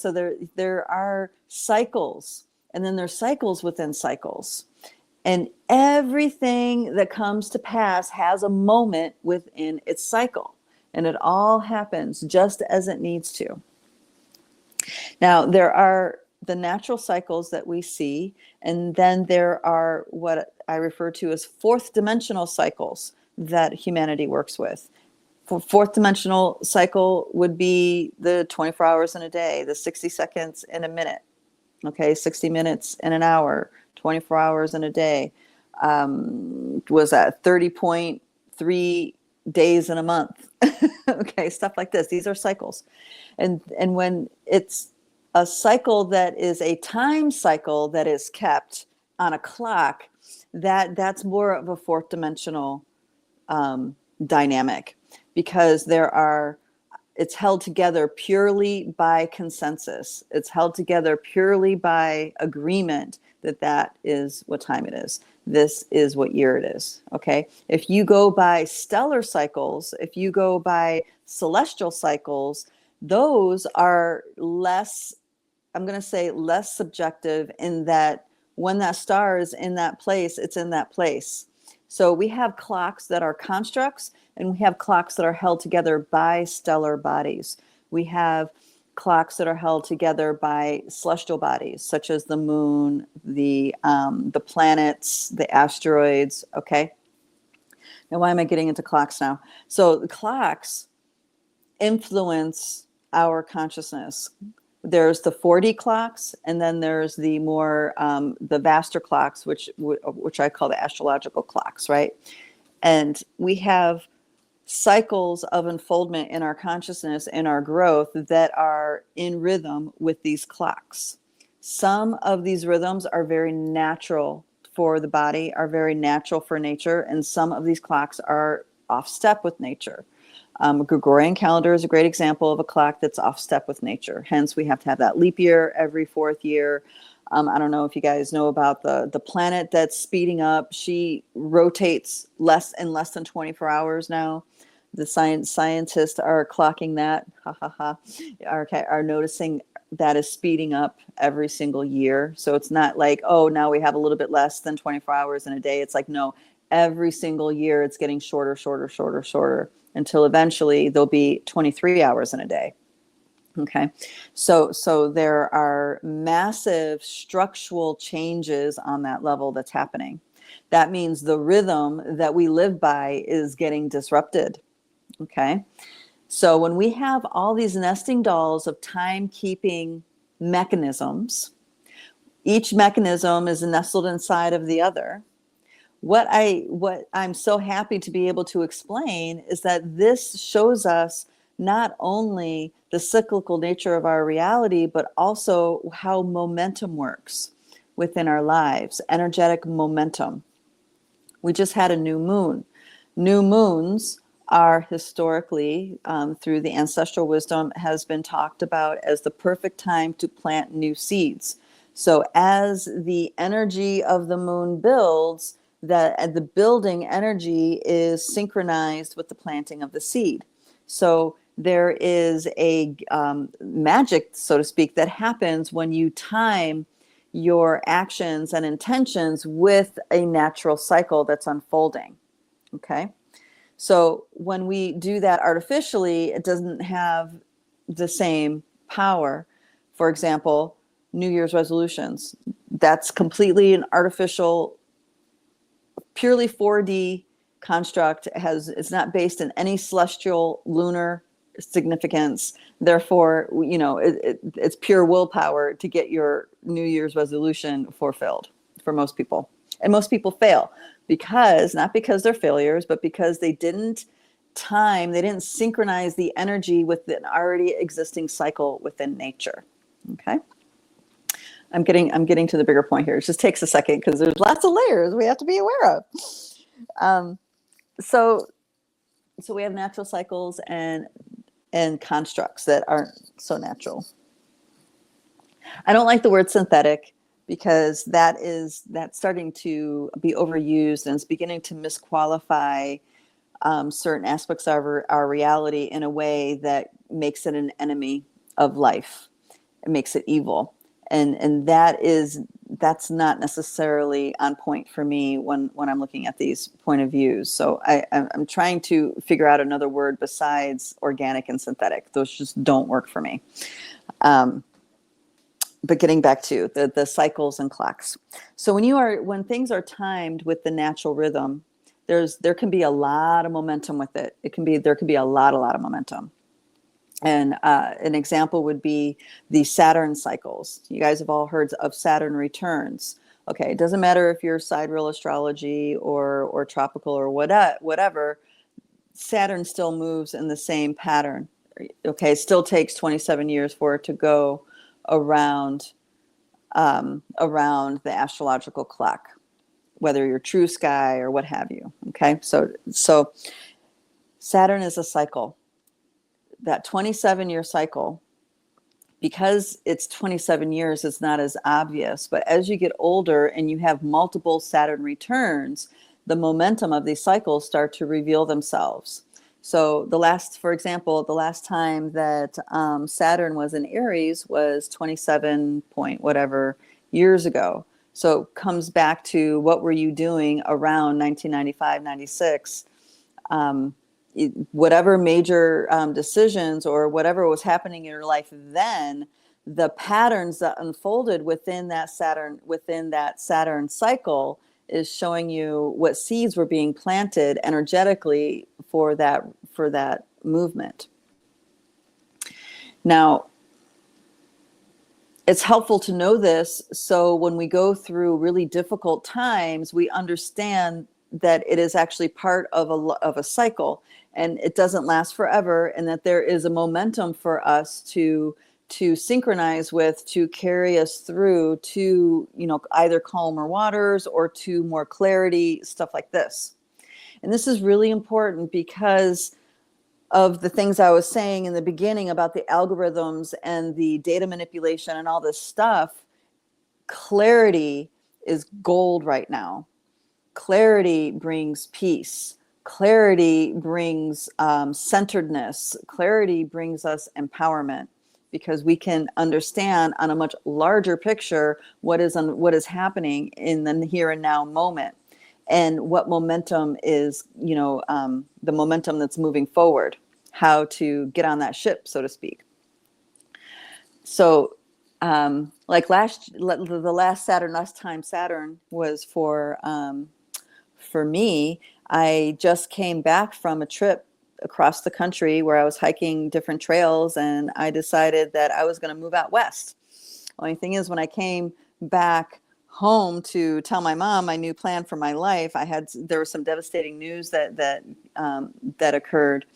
So there are cycles, and then there's cycles within cycles. And everything that comes to pass has a moment within its cycle. And it all happens just as it needs to. Now, there are the natural cycles that we see, and then there are what I refer to as fourth dimensional cycles that humanity works with. Fourth dimensional cycle would be the 24 hours in a day, the 60 seconds in a minute, okay, 60 minutes in an hour, 24 hours in a day. Was that 30.3 days in a month? Okay, stuff like this. These are cycles. And when it's a cycle that is a time cycle that is kept on a clock, that's more of a fourth dimensional dynamic, because it's held together purely by consensus. It's held together purely by agreement that is what time it is. This is what year it is, okay? If you go by stellar cycles, if you go by celestial cycles, those are less, I'm going to say less subjective, in that when that star is in that place, it's in that place. So we have clocks that are constructs, and we have clocks that are held together by stellar bodies. We have clocks that are held together by celestial bodies, such as the moon, the planets, the asteroids, okay? Now, why am I getting into clocks now? So the clocks influence our consciousness. There's the 4D clocks, and then there's the more, the vaster clocks, which I call the astrological clocks, right? And we have cycles of unfoldment in our consciousness and our growth that are in rhythm with these clocks. Some of these rhythms are very natural for the body, are very natural for nature, and some of these clocks are off step with nature. Gregorian calendar is a great example of a clock that's off step with nature. Hence, we have to have that leap year every 4th year. I don't know if you guys know about the planet that's speeding up. She rotates less than 24 hours now. The scientists are clocking that, are noticing that is speeding up every single year. So it's not like, oh, now we have a little bit less than 24 hours in a day. It's like, no, every single year it's getting shorter, until eventually there'll be 23 hours in a day. Okay, so there are massive structural changes on that level that's happening. That means the rhythm that we live by is getting disrupted. Okay, so when we have all these nesting dolls of timekeeping mechanisms, each mechanism is nestled inside of the other. What I'm so happy to be able to explain is that this shows us not only the cyclical nature of our reality, but also how momentum works within our lives, energetic momentum. We just had a new moon. New moons are historically, through the ancestral wisdom, has been talked about as the perfect time to plant new seeds. So as the energy of the moon builds, the building energy is synchronized with the planting of the seed. So there is a magic, so to speak, that happens when you time your actions and intentions with a natural cycle that's unfolding. Okay, so when we do that artificially, it doesn't have the same power. For example, New Year's resolutions, that's completely an artificial, purely 4D construct. It's not based in any celestial lunar significance. Therefore, it's pure willpower to get your New Year's resolution fulfilled for most people. And most people fail not because they're failures, but because they didn't synchronize the energy with an already existing cycle within nature. Okay. I'm getting to the bigger point here. It just takes a second because there's lots of layers we have to be aware of. So we have natural cycles and constructs that aren't so natural. I don't like the word synthetic because that's starting to be overused, and it's beginning to misqualify certain aspects of our reality in a way that makes it an enemy of life. it makes it evil. And that's not necessarily on point for me when I'm looking at these point of views. So I'm trying to figure out another word besides organic and synthetic. Those just don't work for me. But getting back to the cycles and clocks. So when things are timed with the natural rhythm, there can be a lot of momentum with it. There can be a lot of momentum. And an example would be the Saturn cycles. You guys have all heard of Saturn returns. Okay, it doesn't matter if you're sidereal astrology or tropical or whatever, Saturn still moves in the same pattern. Okay, it still takes 27 years for it to go around the astrological clock, whether you're true sky or what have you. Okay, so Saturn is a cycle. That 27-year cycle, because it's 27 years, it's not as obvious. But as you get older and you have multiple Saturn returns, the momentum of these cycles start to reveal themselves. So for example, the last time that Saturn was in Aries was 27 point whatever years ago. So it comes back to what were you doing around 1995, 96? Whatever major decisions or whatever was happening in your life then, the patterns that unfolded within that Saturn cycle is showing you what seeds were being planted energetically for that movement. Now, it's helpful to know this, so when we go through really difficult times, we understand that it is actually part of a cycle, and it doesn't last forever, and that there is a momentum for us to synchronize with, to carry us through to, either calmer waters or to more clarity, stuff like this. And this is really important because of the things I was saying in the beginning about the algorithms and the data manipulation and all this stuff. Clarity is gold right now. Clarity brings peace. Clarity brings centeredness. Clarity brings us empowerment, because we can understand on a much larger picture what is happening in the here and now moment, and what momentum is, the momentum that's moving forward, how to get on that ship, so to speak. So like the last time Saturn was for me, I just came back from a trip across the country where I was hiking different trails, and I decided that I was going to move out west. Only thing is, when I came back home to tell my mom my new plan for my life, there was some devastating news that occurred,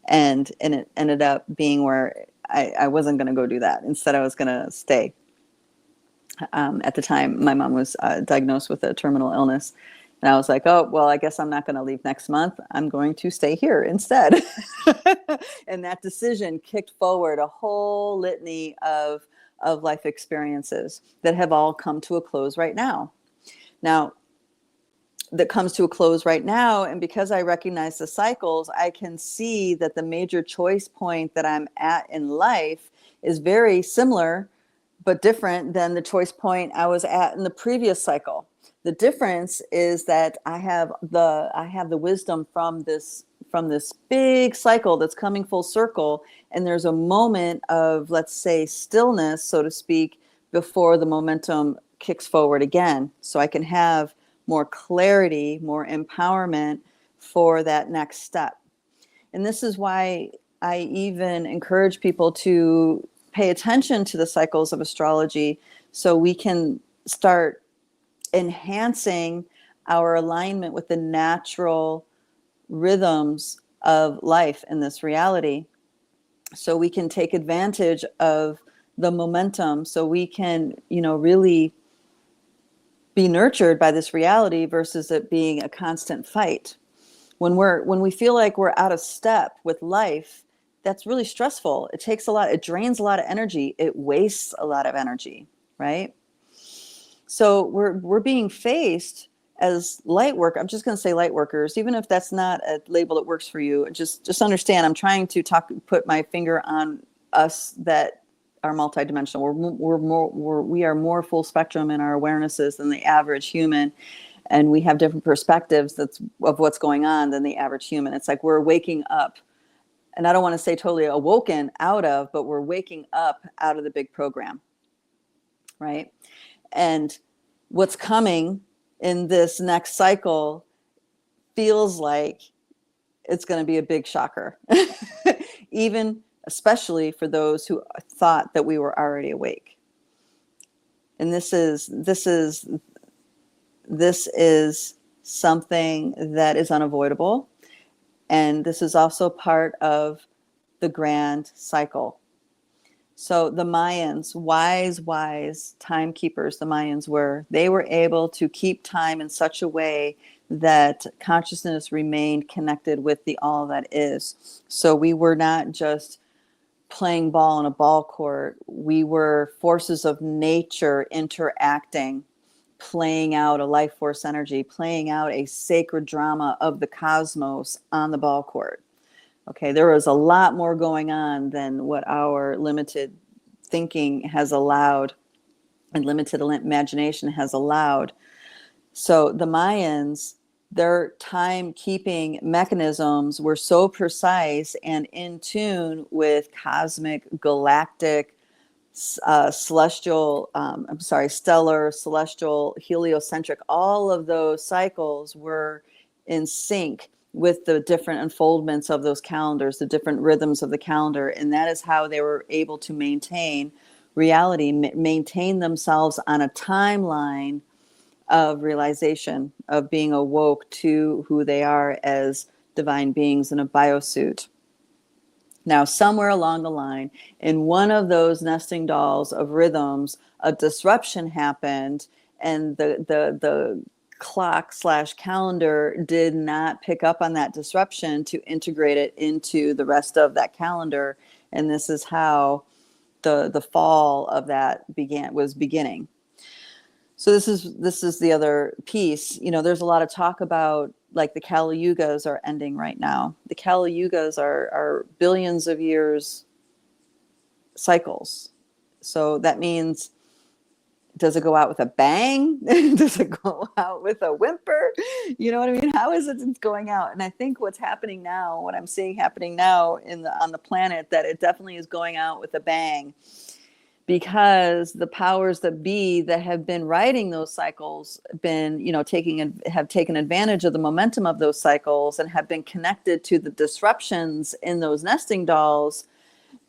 and it ended up being where I wasn't going to go do that. Instead, I was going to stay. At the time, my mom was diagnosed with a terminal illness. And I was like, oh, well, I guess I'm not going to leave next month. I'm going to stay here instead. And that decision kicked forward a whole litany of life experiences that have all come to a close right now. And because I recognize the cycles, I can see that the major choice point that I'm at in life is very similar, but different than the choice point I was at in the previous cycle. The difference is that I have the wisdom from this big cycle that's coming full circle, and there's a moment of, let's say, stillness, so to speak, before the momentum kicks forward again. So I can have more clarity, more empowerment for that next step. And this is why I even encourage people to pay attention to the cycles of astrology, so we can start enhancing our alignment with the natural rhythms of life in this reality, so we can take advantage of the momentum, so we can, really be nurtured by this reality versus it being a constant fight. When we feel like we're out of step with life, that's really stressful. It drains a lot of energy. It wastes a lot of energy, right? So we're being faced as light work. I'm just going to say light workers, even if that's not a label that works for you. Just understand, I'm trying to put my finger on us that are multidimensional. We are more full spectrum in our awarenesses than the average human, and we have different perspectives of what's going on than the average human. It's like we're waking up, and I don't want to say totally awoken out of, but we're waking up out of the big program, right? And what's coming in this next cycle feels like it's going to be a big shocker, even especially for those who thought that we were already awake. And this is something that is unavoidable. And this is also part of the grand cycle. So the Mayans, wise timekeepers, the Mayans they were able to keep time in such a way that consciousness remained connected with the all that is. So we were not just playing ball in a ball court. We were forces of nature interacting, playing out a life force energy, playing out a sacred drama of the cosmos on the ball court. Okay, there was a lot more going on than what our limited thinking has allowed and limited imagination has allowed. So the Mayans, their timekeeping mechanisms were so precise and in tune with cosmic, galactic, stellar, celestial, heliocentric. All of those cycles were in sync with the different unfoldments of those calendars, the different rhythms of the calendar. And that is how they were able to maintain reality, maintain themselves on a timeline of realization, of being awoke to who they are as divine beings in a biosuit. Now, somewhere along the line, in one of those nesting dolls of rhythms, a disruption happened, and the clock/calendar did not pick up on that disruption to integrate it into the rest of that calendar. And this is how the fall of that was beginning. So this is the other piece. You know, there's a lot of talk about, like, the Kali Yugas are ending right now. The Kali Yugas are billions of years cycles. So that means, does it go out with a bang? Does it go out with a whimper? You know what I mean? How is it going out? And I think what's happening now, what I'm seeing happening now on the planet, that it definitely is going out with a bang. Because the powers that be that have been riding those cycles have taken advantage of the momentum of those cycles and have been connected to the disruptions in those nesting dolls.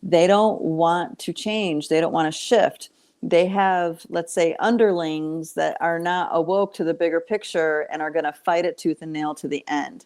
They don't want to change. They don't want to shift. They have, let's say, underlings that are not awoke to the bigger picture and are going to fight it tooth and nail to the end.